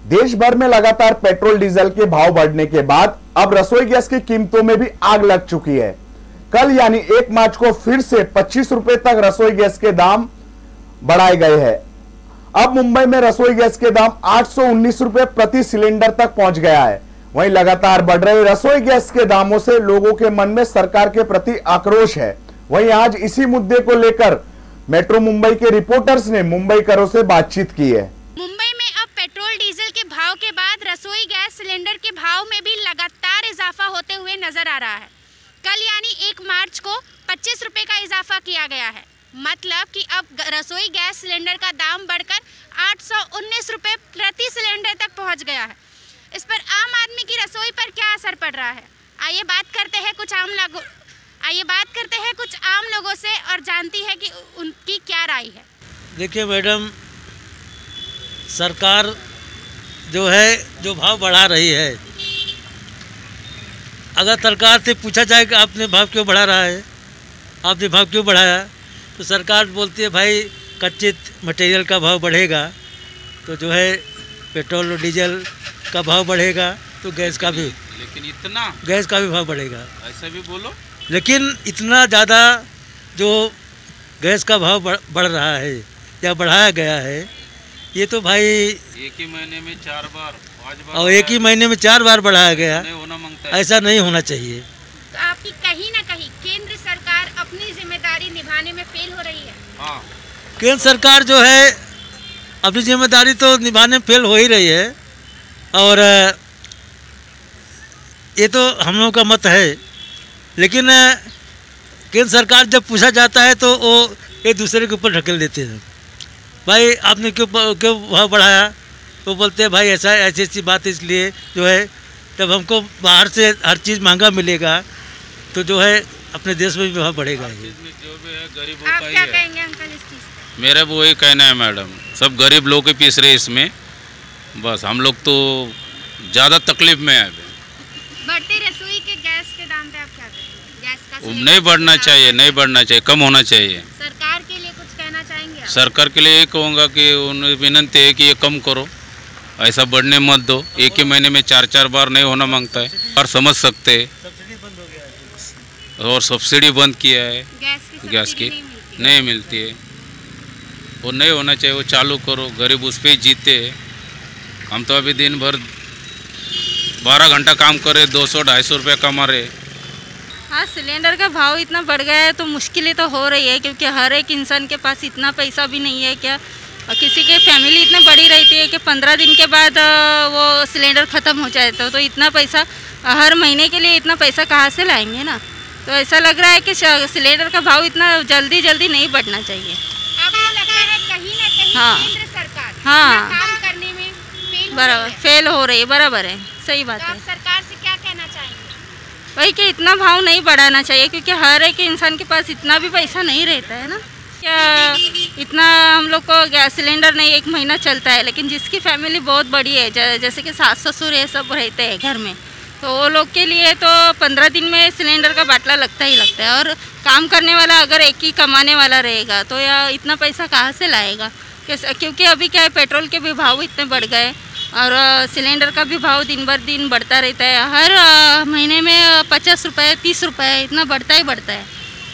देश भर में लगातार पेट्रोल डीजल के भाव बढ़ने के बाद अब रसोई गैस की कीमतों में भी आग लग चुकी है। कल यानी 1 मार्च को फिर से 25 रुपए तक रसोई गैस के दाम बढ़ाए गए हैं। अब मुंबई में रसोई गैस के दाम 819 रुपए प्रति सिलेंडर तक पहुंच गया है। वहीं लगातार बढ़ रहे रसोई गैस के दामों से लोगों के मन में सरकार के प्रति आक्रोश है। वहीं आज इसी मुद्दे को लेकर मेट्रो मुंबई के रिपोर्टर्स ने मुंबईकरों से बातचीत की है। मुंबई में अब पेट्रोल डीजल के भाव के बाद रसोई गैस सिलेंडर के भाव में भी लगातार इजाफा होते हुए नजर आ रहा है। कल यानी 1 मार्च को 25 रुपए का इजाफा किया गया है। मतलब कि अब रसोई गैस सिलेंडर का दाम बढ़कर 819 रुपए प्रति सिलेंडर तक पहुंच गया है। इस पर आम आदमी की रसोई पर क्या असर पड़ रहा है, आइए बात करते हैं कुछ आम लोगों से और जानती है कि उनकी क्या राय है। देखिए मैडम, सरकार जो भाव बढ़ा रही है, अगर सरकार से पूछा जाए कि आपने भाव क्यों बढ़ा रहा है, आपने भाव क्यों बढ़ाया, तो सरकार बोलती है भाई कच्चे मटेरियल का भाव बढ़ेगा तो पेट्रोल और डीजल का भाव बढ़ेगा तो गैस का भी, लेकिन इतना गैस का भी भाव बढ़ेगा। ऐसा भी बोलो, लेकिन इतना ज़्यादा जो गैस का भाव बढ़ रहा है या बढ़ाया गया है, ये तो भाई एक ही महीने में 4 बार, 5 बार और एक ही महीने में 4 बार बढ़ाया गया, नहीं होना मांगता है। ऐसा नहीं होना चाहिए। तो आपकी कहीं ना कहीं केंद्र सरकार अपनी जिम्मेदारी निभाने में फेल हो रही है। हाँ, केंद्र सरकार अपनी जिम्मेदारी तो निभाने में फेल हो ही रही है, और ये तो हम लोगों का मत है। लेकिन केंद्र सरकार जब पूछा जाता है तो वो एक दूसरे के ऊपर ढकेल देते हैं, भाई आपने क्यों भाव बढ़ाया, तो बोलते हैं भाई ऐसी बात, इसलिए जब हमको बाहर से हर चीज़ महंगा मिलेगा तो अपने देश में भी भाव बढ़ेगा। जो भी है गरीबों आप का ही क्या है। कहेंगे अंकल इस चीज़ पे? मेरा भी वही कहना है मैडम, सब गरीब लोग ही पीस रहे इसमें, बस हम लोग तो ज़्यादा तकलीफ में है। बढ़ते रसोई के गैस के दाम पे आप क्या कहेंगे? गैस का नहीं बढ़ना चाहिए, नहीं बढ़ना चाहिए, कम होना चाहिए। सरकार के लिए कुछ कहना चाहेंगे आप? सरकार के लिए ये कहूँगा कि उन्हें विनती है कि ये कम करो, ऐसा बढ़ने मत दो। एक ही महीने में 4 बार नहीं होना मांगता है, और समझ सकते हैं। और सब्सिडी बंद किया है गैस की, नहीं मिलती है, वो नहीं होना चाहिए, वो चालू करो, गरीब उस पर ही जीते हैं। हम तो अभी दिन भर 12 घंटा काम करे, 200-250 रुपये कमा रहे। हाँ, सिलेंडर का भाव इतना बढ़ गया है तो मुश्किलें तो हो रही है, क्योंकि हर एक इंसान के पास इतना पैसा भी नहीं है। क्या किसी के फैमिली इतनी बड़ी रहती है कि 15 दिन के बाद वो सिलेंडर ख़त्म हो जाए, तो इतना पैसा हर महीने के लिए इतना पैसा कहाँ से लाएंगे ना। तो ऐसा लग रहा है कि सिलेंडर का भाव इतना जल्दी नहीं बढ़ना चाहिए। आपको लगता है कहीं ना कहीं हाँ, केंद्र सरकार हाँ, काम करने में फेल हो रही है, बराबर है, सही बात तो है। आप सरकार से क्या कहना चाहेंगे? वही कि इतना भाव नहीं बढ़ाना चाहिए, क्योंकि हर एक इंसान के पास इतना भी पैसा नहीं रहता है ना। क्या इतना हम लोग को गैस सिलेंडर नहीं 1 महीना चलता है, लेकिन जिसकी फैमिली बहुत बड़ी है, जैसे कि सास ससुर ये सब रहते हैं घर में, तो वो लोग के लिए तो 15 दिन में सिलेंडर का बाटला लगता ही लगता है। और काम करने वाला अगर एक ही कमाने वाला रहेगा तो या इतना पैसा कहाँ से लाएगा? क्योंकि अभी क्या है, पेट्रोल के भी भाव इतने बढ़ गए और सिलेंडर का भी भाव दिन भर दिन बढ़ता रहता है। हर महीने में 50 रुपये 30 रुपये इतना बढ़ता है।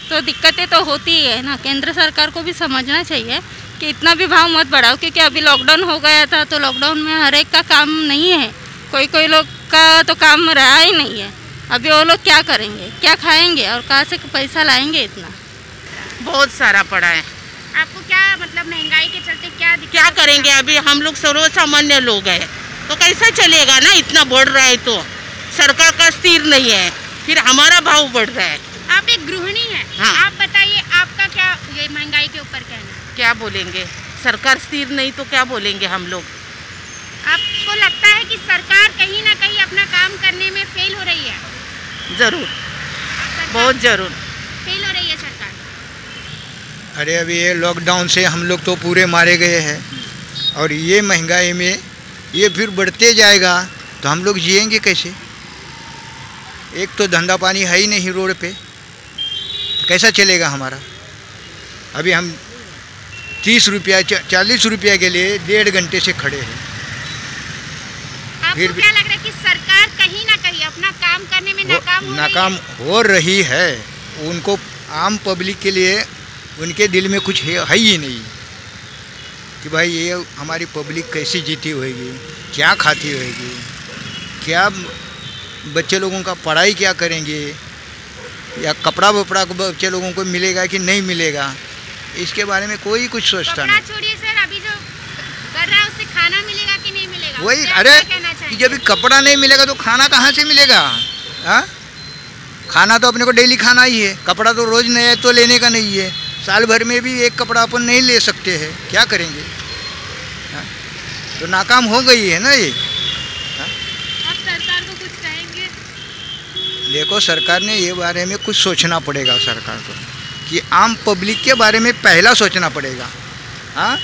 तो दिक्कतें तो होती ही है ना। केंद्र सरकार को भी समझना चाहिए कि इतना भी भाव मत बढ़ाओ, क्योंकि अभी लॉकडाउन हो गया था, तो लॉकडाउन में हर एक का काम नहीं है, कोई लोग का तो काम रहा ही नहीं है। अभी वो लोग क्या करेंगे, क्या खाएंगे और कहाँ से पैसा लाएंगे? इतना बहुत सारा पड़ा है। आपको क्या मतलब महंगाई के चलते क्या करेंगे? अभी हम लोग सर्वसामान्य लोग हैं, तो कैसा चलेगा ना, इतना बढ़ रहा है तो सरकार का स्थिर नहीं है, फिर हमारा भाव बढ़ रहा है। आप एक गृहिणी हैं, हाँ। आप बताइए आपका क्या ये महंगाई के ऊपर कहना है? क्या बोलेंगे, सरकार स्थिर नहीं तो क्या बोलेंगे हम लोग। आपको लगता है कि सरकार कहीं ना कहीं अपना काम करने में फेल हो रही है? जरूर, बहुत जरूर फेल हो रही है सरकार। अरे अभी ये लॉकडाउन से हम लोग तो पूरे मारे गए हैं, और ये महंगाई में ये फिर बढ़ते जाएगा तो हम लोग जिएंगे कैसे? एक तो धंधा पानी है ही नहीं रोड पे, कैसा चलेगा हमारा? अभी हम 30 रुपया 40 रुपया के लिए 1.5 घंटे से खड़े हैं। फिर क्या लग रहा है कि सरकार कहीं ना कहीं अपना काम करने में नाकाम हो रही है। उनको आम पब्लिक के लिए उनके दिल में कुछ है ही नहीं कि भाई ये हमारी पब्लिक कैसी जीती होगी, क्या खाती होगी, क्या बच्चे लोगों का पढ़ाई क्या करेंगे, या कपड़ा वपड़ा को बच्चे लोगों को मिलेगा कि नहीं मिलेगा, इसके बारे में कोई कुछ सोचता नहीं। छोड़िए सर, अभी जो कर रहा है उससे खाना मिलेगा कि नहीं मिलेगा? वही, अरे जब कपड़ा नहीं मिलेगा तो खाना कहाँ से मिलेगा? हाँ, खाना तो अपने को डेली खाना ही है, कपड़ा तो रोज़ नया तो लेने का नहीं है। साल भर में भी एक कपड़ा अपन नहीं ले सकते हैं, क्या करेंगे? हाँ? तो नाकाम हो गई है ना ये। हाँ? आप सरकार को कुछ कहेंगे? देखो, सरकार ने ये बारे में कुछ सोचना पड़ेगा सरकार को, कि आम पब्लिक के बारे में पहला सोचना पड़ेगा। हाँ,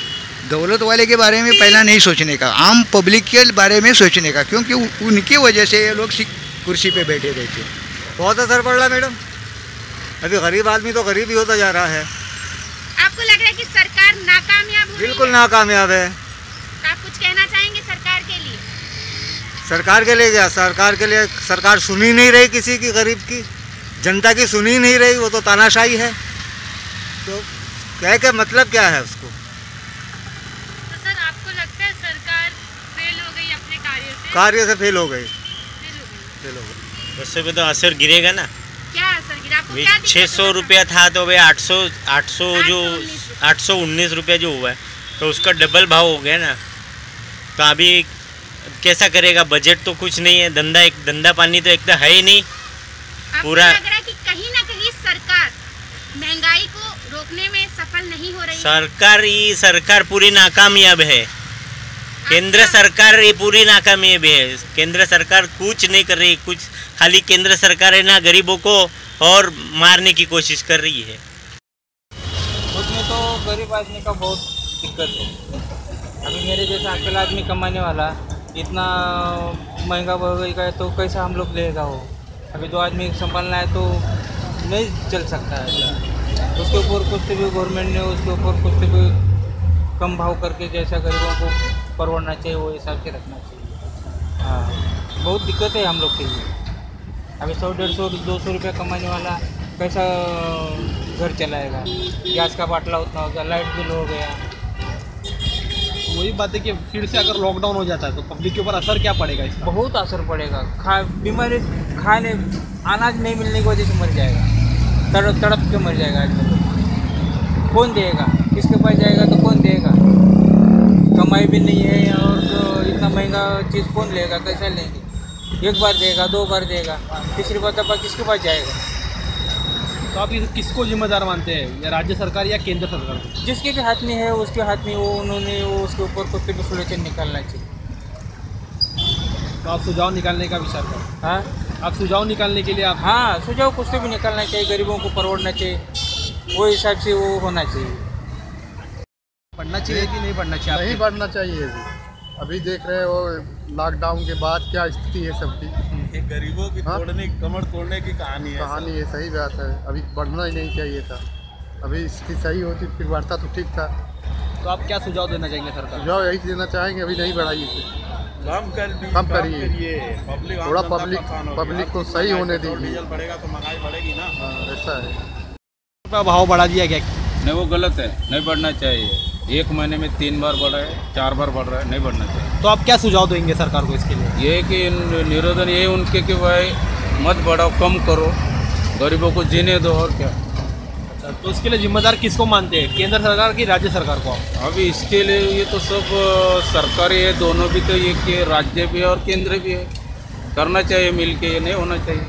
दौलत वाले के बारे में पहला नहीं सोचने का, आम पब्लिक के बारे में सोचने का, क्योंकि उनकी वजह से ये लोग कुर्सी पे बैठे रहते। बहुत असर पड़ रहा है मैडम, अभी गरीब आदमी तो गरीब ही होता जा रहा है। आपको लग रहा है कि सरकार नाकामयाब हो रही है? बिल्कुल नाकामयाब है। तो आप कुछ कहना चाहेंगे सरकार के लिए? सरकार के लिए क्या, सरकार के लिए सरकार सुन ही नहीं रही किसी की, गरीब की, जनता की सुन ही नहीं रही, वो तो तानाशाही है। तो कह के मतलब क्या है उसको? तो सर आपको लगता है सरकार फेल हो गई अपने कार्य से फेल हो गई। उससे भी तो असर गिरेगा ना। क्या असर गिरा? आपको क्या 600 रुपया था तो भाई 819 रुपया जो हुआ है तो उसका डबल भाव हो गया ना। तो अभी कैसा करेगा? बजट तो कुछ नहीं है, धंधा पानी तो एकदम है ही नहीं पूरा। लग रहा है कि कहीं ना कहीं सरकार महंगाई को रोकने में सफल नहीं हो रही? सरकार पूरी नाकामयाब है। केंद्र सरकार ये पूरी नाकामयाब है। केंद्र सरकार कुछ नहीं कर रही, कुछ खाली केंद्र सरकार है ना गरीबों को और मारने की कोशिश कर रही है। उसमें तो गरीब आदमी का बहुत दिक्कत है। अभी मेरे जैसा अकेला आदमी कमाने वाला इतना महंगा बढ़ गया है तो कैसा हम लोग लेगा वो? अभी 2 आदमी संभालना है तो नहीं चल सकता है। उसके ऊपर कुछ भी गवर्नमेंट ने उसके ऊपर कुछ भी कम भाव करके जैसा गरीबों को परवड़ना चाहिए वो हिसाब से रखना चाहिए। हाँ, बहुत दिक्कत है हम लोग के लिए। अभी 100, 150, 200 रुपये कमाने वाला कैसा घर चलाएगा? गैस का बाटला उतना हो गया, लाइट बिल हो गया। वही बात है कि फिर से अगर लॉकडाउन हो जाता है तो पब्लिक के ऊपर असर क्या पड़ेगा इसका? बहुत असर पड़ेगा। बीमारी खाने अनाज नहीं मिलने की वजह से मर जाएगा, तड़प के मर जाएगा आदमी। कौन देगा? किसके पास जाएगा तो कौन देगा? कमाई भी नहीं है और तो इतना महंगा चीज़ कौन लेगा? कैसा लेंगे? एक बार देगा, 2 बार देगा, तीसरी बार तब किसके पास जाएगा? तो आप किसको जिम्मेदार मानते हैं, या राज्य सरकार या केंद्र सरकार? जिसके भी हाथ में है उसके हाथ में उन्होंने उसके ऊपर कुछ भी सोल्यूशन निकालना चाहिए। तो आप सुझाव निकालने का विचार करें? हाँ, आप सुझाव निकालने के लिए आप? हाँ, सुझाव कुछ भी निकालना चाहिए, गरीबों को परवड़ना चाहिए, वो हिसाब से वो होना चाहिए। बढ़ना चाहिए कि नहीं बढ़ना चाहिए? नहीं बढ़ना चाहिए। अभी देख रहे हो लॉकडाउन के बाद क्या स्थिति है सबकी। गरीबों की कमर तोड़ने की कहानी है। सही बात है, अभी बढ़ना ही नहीं चाहिए था। अभी स्थिति सही होती फिर बढ़ता तो ठीक था। तो आप क्या सुझाव देना चाहेंगे सरकार? सुझाव यही देना चाहेंगे, अभी नहीं बढ़ाई इसे, कम करिए, थोड़ा पब्लिक को सही होने दीजिए। डीजल बढ़ेगा तो महंगाई बढ़ेगी ना। ऐसा है। भाव बढ़ा दिया गया? नहीं, वो गलत है, नहीं बढ़ना चाहिए। 1 महीने में 3 बार बढ़ा है, 4 बार बढ़ रहा है, नहीं बढ़ना चाहिए। तो आप क्या सुझाव देंगे सरकार को इसके लिए? ये कि निरोधन ये उनके कि भाई मत बढ़ाओ, कम करो, गरीबों को जीने दो, और क्या। अच्छा, तो इसके लिए जिम्मेदार किसको मानते हैं, केंद्र सरकार की राज्य सरकार को? अभी इसके लिए ये तो सब सरकारी है, दोनों भी तो ये कि राज्य भी है और केंद्र भी है, करना चाहिए मिलके, ये नहीं होना चाहिए।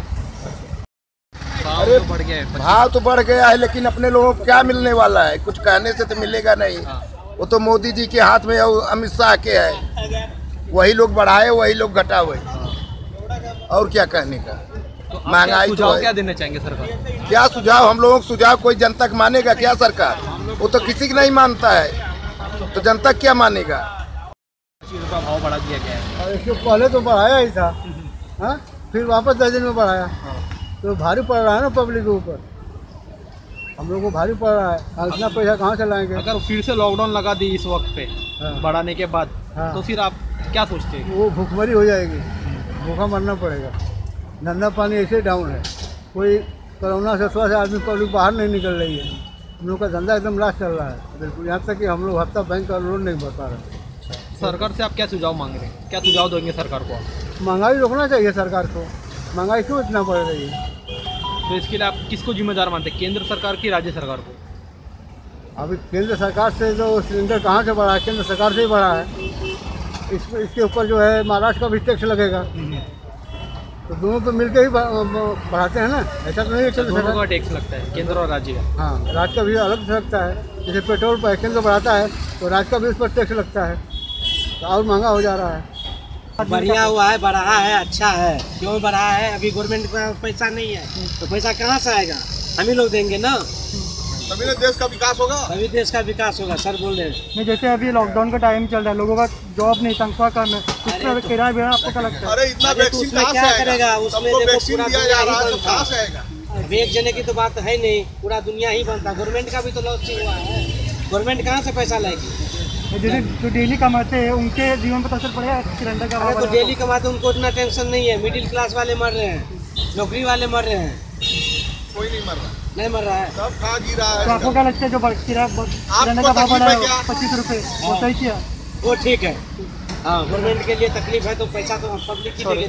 अरे बढ़ गया है, भाव तो बढ़ गया है, लेकिन अपने लोगों को क्या मिलने वाला है? कुछ कहने से तो मिलेगा नहीं। वो तो मोदी जी के हाथ में और अमित शाह के है, वही लोग बढ़ाए वही लोग घटाए, और क्या कहने का। तो महंगाई तो क्या देना चाहेंगे सरकार? क्या सुझाव? हम लोगों को सुझाव कोई जनता मानेगा क्या? सरकार वो तो किसी की नहीं मानता है, तो जनता क्या मानेगा? भाव बढ़ा दिया गया है। इसको पहले तो बढ़ाया ही था, हाँ, फिर वापस 10 दिन में बढ़ाया, तो भारी पड़ रहा है ना पब्लिक के ऊपर, हम लोग को भारी पड़ रहा है। इतना पैसा कहाँ से लाएंगे? अगर फिर से लॉकडाउन लगा दी इस वक्त पे बढ़ाने के बाद हाँ। तो फिर आप क्या सोचते हैं? वो भूखमरी हो जाएगी, भूखा मरना पड़ेगा। धंधा पानी ऐसे डाउन है, कोई कोरोना से थोड़ा सा आदमी पब्लिक बाहर नहीं निकल रही है। हम लोग का धंधा एकदम लास्ट चल रहा है बिल्कुल, यहाँ तक कि हम लोग हफ्ता बैंक का लोन नहीं भर पा रहे। सरकार से आप क्या सुझाव मांग रहे हैं? क्या सुझाव देंगे सरकार को आप? महंगाई रोकना चाहिए सरकार को, महंगाई क्यों इतना बढ़ रही है? तो इसके लिए आप किसको जिम्मेदार मानते हैं, केंद्र सरकार की राज्य सरकार को? अभी केंद्र सरकार से जो सिलेंडर कहाँ से बढ़ा है, केंद्र सरकार से ही बढ़ा है। इसके ऊपर जो है महाराष्ट्र का भी टैक्स लगेगा, तो दोनों तो मिलकर ही बढ़ाते हैं ना, ऐसा तो नहीं है। दोनों का टैक्स लगता है, केंद्र और राज्य का। हाँ, राज्य का भी अलग से लगता है। जैसे पेट्रोल पर केंद्र बढ़ाता है तो राज्य का भी उस पर टैक्स लगता है, तो और महंगा हो जा रहा है। बढ़िया हुआ है, बढ़ा है, अच्छा है। क्यों बढ़ा है? अभी गवर्नमेंट का पैसा नहीं है, तो पैसा कहाँ से आएगा? हम ही लोग देंगे ना, तभी ना देश का विकास होगा, तभी देश का विकास होगा। सर बोल रहे जैसे अभी लॉकडाउन का टाइम चल रहा है, लोगों का जॉब नहीं, तनख्वाह कम है, किराया भी आपको क्या लगता है? अरे इतना वैक्सीन कहाँ से आएगा? उसमें वैक्सीन दिया जा रहा है, तो कहाँ से आएगा? अभी एक जने की तो बात है नहीं, पूरा दुनिया ही बनता। गवर्नमेंट का भी तो लॉस हुआ है, गवर्नमेंट कहाँ से पैसा लाएगी? जो डेली कमाते हैं उनके जीवन पर असर पड़ेगा सिलेंडर का? अरे तो डेली कमाते उनको इतना टेंशन नहीं है। मिडिल क्लास वाले मर रहे हैं, नौकरी वाले मर रहे हैं, कोई नहीं मर रहा, नहीं मर रहा है, सब खा जी रहा है। तो आपको क्या लगता है जो किराया सिलेंडर का भाव बढ़ा है 25 रुपये, वो सही किया? वो ठीक है। हाँ, गवर्नमेंट के लिए तकलीफ है तो पैसा तो पब्लिक ही देगी।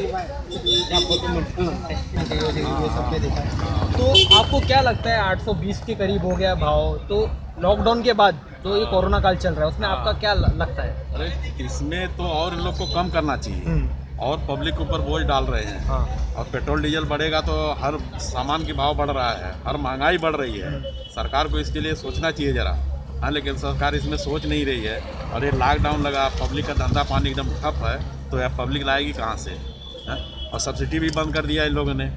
तो आपको क्या लगता है 820 के करीब हो गया भाव, तो लॉकडाउन के बाद तो ये कोरोना काल चल रहा है, उसमें आपका क्या लगता है? अरे इसमें तो और इन लोग को कम करना चाहिए, और पब्लिक के ऊपर बोझ डाल रहे हैं। और पेट्रोल डीजल बढ़ेगा तो हर सामान की भाव बढ़ रहा है, हर महंगाई बढ़ रही है। सरकार को इसके लिए सोचना चाहिए ज़रा। हाँ, लेकिन सरकार इसमें सोच नहीं रही है। और ये लॉकडाउन लगा, पब्लिक का धंधा पानी एकदम ठप है, तो यह पब्लिक लाएगी कहाँ से? और सब्सिडी भी बंद कर दिया इन लोगों ने।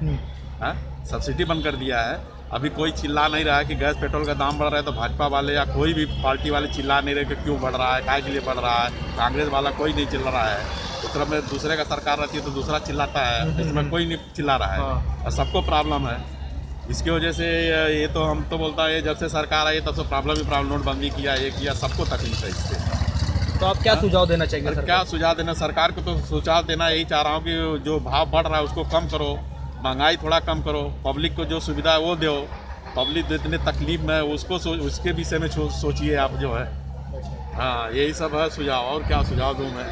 सब्सिडी बंद कर दिया है। अभी कोई चिल्ला नहीं रहा है कि गैस पेट्रोल का दाम बढ़ रहा है, तो भाजपा वाले या कोई भी पार्टी वाले चिल्ला नहीं रहे कि क्यों बढ़ रहा है, काय के लिए बढ़ रहा है। कांग्रेस वाला कोई नहीं चिल्ला रहा है। उत्तर में दूसरे का सरकार रहती है तो दूसरा चिल्लाता है, इसमें कोई नहीं चिल्ला रहा है। और सबको प्रॉब्लम है। इसकी वजह से ये तो हम तो बोलता है जब से सरकार आई तब से प्रॉब्लम ही प्रॉब्लम। नोटबंदी किया, ये किया, सबको तकलीफ है इससे। तो आप क्या सुझाव देना चाहेंगे? क्या सुझाव देना सरकार को? तो सुझाव देना यही चाह रहा हूँ कि जो भाव बढ़ रहा है उसको कम करो, महंगाई थोड़ा कम करो, पब्लिक को जो सुविधा है वो दो। पब्लिक जितने तकलीफ में उसको उसके विषय में सोचिए आप जो है। हाँ, यही सब है सुझाव। और क्या सुझाव दूँ मैं?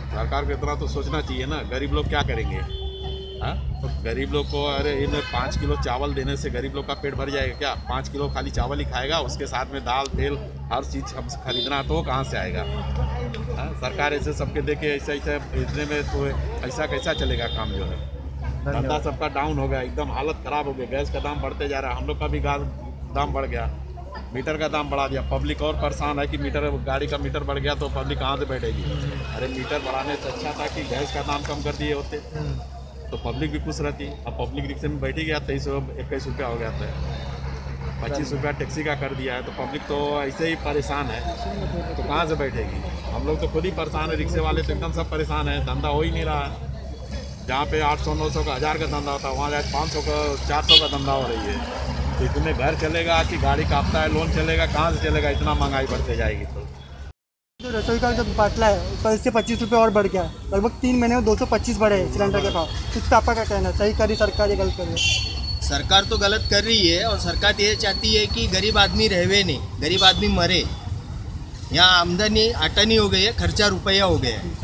सरकार को इतना तो सोचना चाहिए ना। गरीब लोग क्या करेंगे? हाँ, तो गरीब लोग को अरे इन्हें 5 किलो चावल देने से गरीब लोग का पेट भर जाएगा क्या? 5 किलो खाली चावल ही खाएगा, उसके साथ में दाल तेल हर चीज़ हम खरीदना, तो कहाँ से आएगा? हाँ, सरकार ऐसे सबके देके ऐसा इतने में तो ऐसा कैसा चलेगा काम जो है? धंधा सबका डाउन हो गया, एकदम हालत ख़राब हो गई। गैस का दाम बढ़ते जा रहा है, हम लोग का भी दाम बढ़ गया, मीटर का दाम बढ़ा दिया। पब्लिक और परेशान है कि गाड़ी का मीटर बढ़ गया तो पब्लिक कहाँ से बैठेगी? अरे मीटर बढ़ाने से अच्छा था कि गैस का दाम कम कर दिए होते तो पब्लिक भी खुश रहती। अब पब्लिक रिक्शे में बैठी गया 23-21 रुपया हो गया था, 25 रुपया टैक्सी का कर दिया है, तो पब्लिक तो ऐसे ही परेशान है, तो कहाँ से बैठेगी? हम लोग तो खुद ही परेशान है, रिक्शे वाले तो एकदम सब परेशान है। धंधा हो ही नहीं रहा है। जहाँ पे 800-900 का 1000 का धंधा होता है, वहाँ जाए 500 का 400 का धंधा हो रही है। तो इतने घर चलेगा कि गाड़ी काटता है, लोन चलेगा, कहाँ से चलेगा? इतना महंगाई बढ़ते जाएगी। तो रसोई का जो बाटला है कल से 25 रुपये और बढ़ गया, लगभग 3 महीने में 225 बढ़े सिलेंडर के भाव। इस पर आपका क्या कहना है? सही करी सरकार या गलत करी? सरकार तो गलत कर रही है, और सरकार ये चाहती है कि गरीब आदमी रहवे नहीं, गरीब आदमी मरे। यहाँ आमदनी अटनी हो गई है, खर्चा रुपया हो गया है।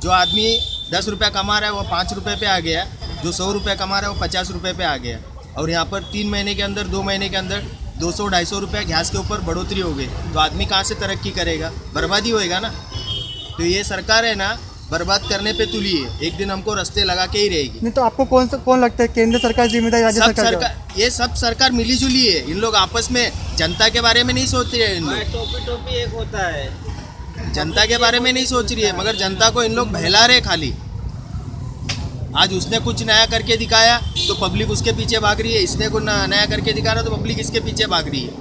जो आदमी 10 रुपया कमा रहा है वो 5 रुपये पे आ गया, जो 100 रुपया कमा रहा है वो 50 रुपये पे आ गया। और यहाँ पर 3 महीने के अंदर 2 महीने के अंदर 200-250 रुपया गैस के ऊपर बढ़ोतरी हो गई, तो आदमी कहाँ से तरक्की करेगा? बर्बादी होएगा ना। तो ये सरकार है ना, बर्बाद करने पे तुली है, एक दिन हमको रास्ते लगा के ही रहेगी। नहीं तो आपको कौन लगता है, केंद्र सरकार जिम्मेदारी, राज्य सरकार? ये सब सरकार मिली जुली है। इन लोग आपस में जनता के बारे में नहीं सोच रहे हैं। इन लोग टोपी एक होता है, जनता के बारे में नहीं सोच रही है, मगर जनता को इन लोग बहला रहे खाली। आज उसने कुछ नया करके दिखाया तो पब्लिक उसके पीछे भाग रही है, इसने कुछ नया करके दिखा रहा तो पब्लिक इसके पीछे भाग रही है।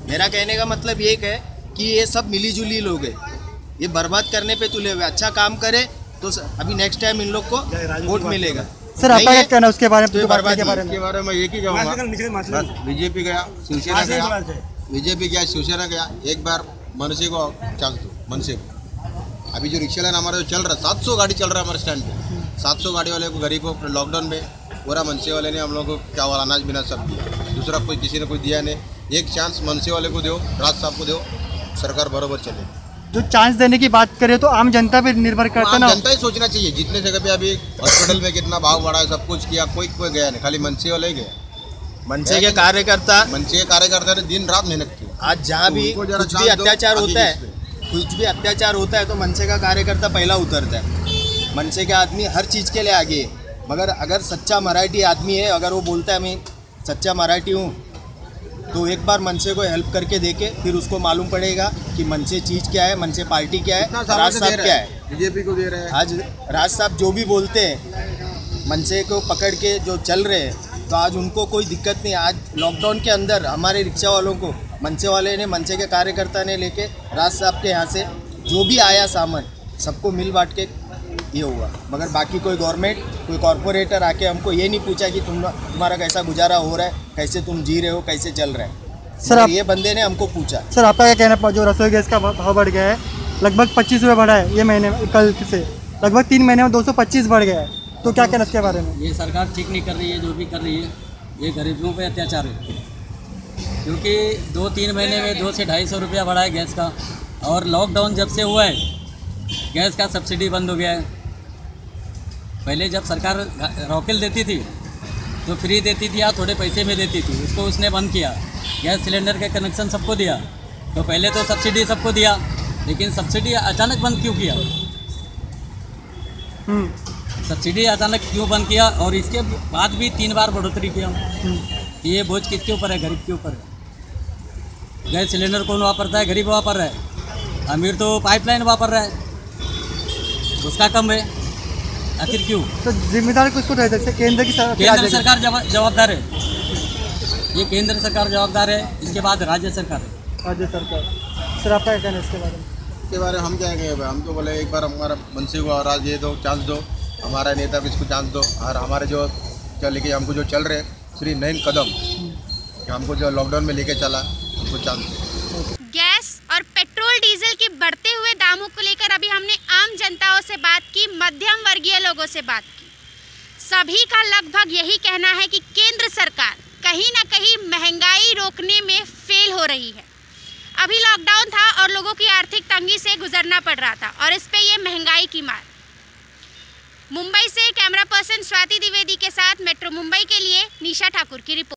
मेरा कहने का मतलब ये है कि ये सब मिली जुली लोग हैं, ये बर्बाद करने पे तुले हुए। अच्छा काम करे तो अभी नेक्स्ट टाइम इन लोग को वोट मिलेगा। सर आपका क्या कहना उसके बारे में? तो बर्बादी के बारे में एक ही कहूँगा, बीजेपी गया, शिवसेना गया, बीजेपी गया, शिवसेना गया, एक बार मनसे को चांस दो, मनसे को। अभी जो रिक्शा लाइन हमारा जो चल रहा है 700 गाड़ी चल रहा है हमारे स्टैंड पे, 700 गाड़ी वाले को गरीबों को लॉकडाउन में पूरा मनसे वाले ने हम लोग को क्या वाला अनाज बिना सब दिया, दूसरा कोई किसी ने कोई दिया नहीं। एक चांस मनसे वाले को दो, राज साहब को दो, सरकार बराबर चले। जो चांस देने की बात करें तो आम जनता पे निर्भर करता है ना, जनता ही सोचना चाहिए। जितने जगह पे अभी हॉस्पिटल में कितना भाव बढ़ा है, सब कुछ किया, कोई गया नहीं, खाली मनसे वाले ही गया। मनसे के कार्यकर्ता ने दिन रात मेहनत की। आज जहाँ भी कुछ भी अत्याचार होता है, कुछ भी अत्याचार होता है तो मनसे का कार्यकर्ता पहला उतरता है। मनसे के आदमी हर चीज़ के लिए आगे है, मगर अगर सच्चा मराठी आदमी है, अगर वो बोलता है मैं सच्चा मराठी हूँ, तो एक बार मनसे को हेल्प करके देखे, फिर उसको मालूम पड़ेगा कि मनसे चीज़ क्या है, मनसे पार्टी क्या है, राज साहब क्या है, बीजेपी को दे रहे हैं। आज राज साहब जो भी बोलते हैं मनसे को पकड़ के जो चल रहे हैं, तो आज उनको कोई दिक्कत नहीं। आज लॉकडाउन के अंदर हमारे रिक्शा वालों को मनसे वाले ने, मनसे के कार्यकर्ता ने लेके राज साहब के यहाँ से जो भी आया सामान सबको मिल बांट के ये हुआ। मगर बाकी कोई गवर्नमेंट, कोई कॉरपोरेटर आके हमको ये नहीं पूछा कि तुम्हारा कैसा गुजारा हो रहा है, कैसे तुम जी रहे हो, कैसे चल रहा है। सर ये बंदे ने हमको पूछा। सर आपका क्या कहना है, जो रसोई गैस का भाव बढ़ गया है, लगभग 25 रुपये बढ़ा है ये महीने, कल से लगभग 3 महीने में 225 बढ़ गया है, तो क्या कहना इसके बारे में? ये सरकार ठीक नहीं कर रही है, जो भी कर रही है ये गरीबों पे अत्याचार है, क्योंकि 2-3 महीने में 200 से 250 रुपया बढ़ा है गैस का। और लॉकडाउन जब से हुआ है गैस का सब्सिडी बंद हो गया है। पहले जब सरकार रॉकेल देती थी तो फ्री देती थी या थोड़े पैसे में देती थी, उसको उसने बंद किया। गैस सिलेंडर के कनेक्शन सबको दिया, तो पहले तो सब्सिडी सबको दिया, लेकिन सब्सिडी अचानक बंद क्यों किया? सब्सिडी अचानक क्यों बंद किया? और इसके बाद भी 3 बार बढ़ोतरी किया। ये बोझ किसके ऊपर है? गरीब के ऊपर है। गैस सिलेंडर कौन वापरता है? गरीब वापर रहा है। अमीर तो पाइपलाइन वापर रहा है, उसका कम है। आखिर क्यों? तो जिम्मेदार किसको रहता है? केंद्र सरकार जवाबदार है। ये केंद्र सरकार जवाबदार है, इसके बाद राज्य सरकार है। राज्य सरकार। सर आपका क्या कहना है इसके बारे में? इसके बारे में हम क्या कहेंगे? हम तो बोले एक बार हमारा मनसे को और आज ये दो चांस दो, हमारा नेता को इसको चांस दो, और हमारे जो लेके हमको जो चल रहे श्री नईन कदम हमको जो लॉकडाउन में लेके चला, हमको चांस दो। गैस और पेट्रोल डीजल के बढ़ते हुए दामों को लेकर अभी हमने आम जनताओं से बात की, मध्यम वर्गीय लोगों से बात की। सभी का लगभग यही कहना है कि केंद्र सरकार कहीं ना कहीं महंगाई रोकने में फेल हो रही है। अभी लॉकडाउन था और लोगों की आर्थिक तंगी से गुजरना पड़ रहा था, और इस पे ये महंगाई की मार। मुंबई से कैमरा पर्सन स्वाति द्विवेदी के साथ मेट्रो मुंबई के लिए निशा ठाकुर की रिपोर्ट।